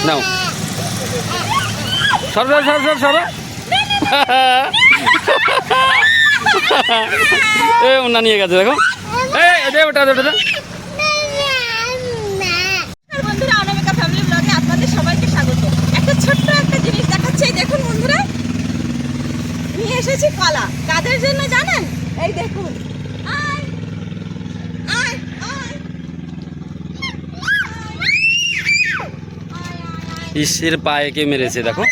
নাও সর সর সর সর সর এ ওনা নিয়ে গেছে দেখো এই দে ওটা দে ওটা বন্ধুরা অনামিকা ফ্যামিলি ব্লগে আপনাদের সবাইকে স্বাগত। একটা ছোট্ট একটা জিনিস দেখাচ্ছি, দেখুন বন্ধুরা, নিয়ে এসেছি কলা। কাদের জন্য জানেন? এই দেখুন, আয় আয় আয় ইসের পায়ে কে মেরেছে দেখো,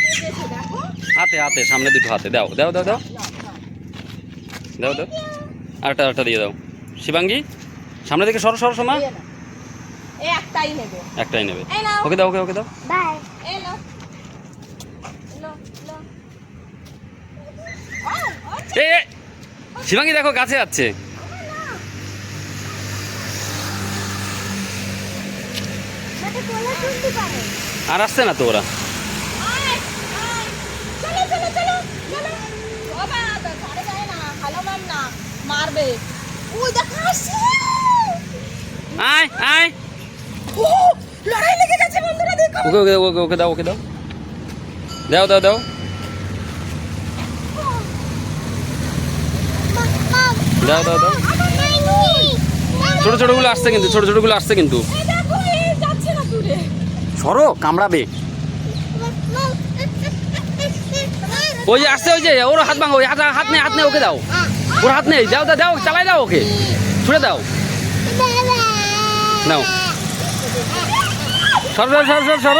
দেখো হাতে হাতে সামনে দুটো হাতে দাও দাও দাও দাও দাও দাও আরেকটা দিয়ে দাও। শিবাঙ্গী সামনে থেকে সরো সরো সোমা, এই একটাই নেবে, একটাই নেবে। এই নাও। ওকে দাও ওকে ওকে দাও। বাই এই নাও নাও নাও। এ এ, শিবাঙ্গী দেখো গাছে যাচ্ছে। আর আসছে না তো ওরা। আয় আয় চলো চলো চলো চলো বাবা, ধরে যায় না, ভালো ম্যাম না, মারবে। ওই দেখা আসছে, আয় আয় ও লড়াই লেগে গেছে বন্ধুরা, দেখো। ওকে ওকে ওকে ওকে দাও ওকে দাও দাও দাও দাও দাও দাও দাও। ছোট ছোটগুলো আসছে কিন্তু, ছোট ছোটগুলো আসছে কিন্তু। এই দেখো, এই যাচ্ছে না দূরে। সরো কামড়াবে। ওই যে আসছে, ওই যে ওর হাত ভাঙো, ওই হাত নেই, হাত নেই, ওকে দাও। ওর হাত নেই, দাও দাও দাও, চালাই দাও, ওকে ছুড়ে দাও। নাও সর সর সর সর সর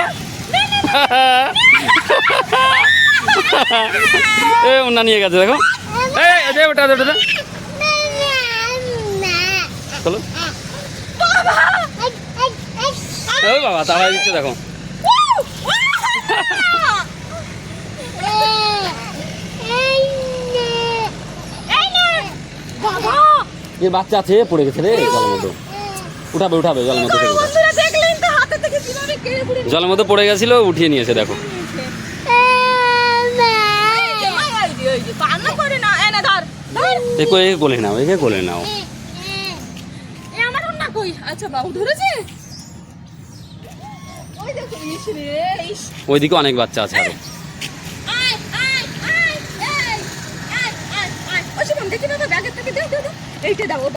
এ ওনা নিয়ে গেছে দেখো। এই দে ওটা দে ওটা চলো। ও বাবা তাড়াই দিচ্ছে দেখো। বাবা এ বাচ্চা আছে, পড়ে গেছে রে জলের মধ্যে। উঠাবে উঠাবে জলের মধ্যে থেকে উঠাবে। বন্ধুরা দেখলেন তো হাতে থেকে কিভাবে কেড়ে পুড়ে জলের মধ্যে পড়ে গেছিল, উঠিয়ে নিয়েছে দেখো। কান্না করে না, এনে ধর ধর। একে কোলে নাও, একে কোলে নাও। এ আমার না কই, আচ্ছা বাবু ধরেছে। ওই দেখো, ইস রে ইস। ওইদিকে অনেক বাচ্চা আছে আরো। আয় আয় আয় আয় আয় আয়। ওই শুনুন, দেখি না তো ব্যাগের থেকে, দাও দাও দাও, এইটা দাও।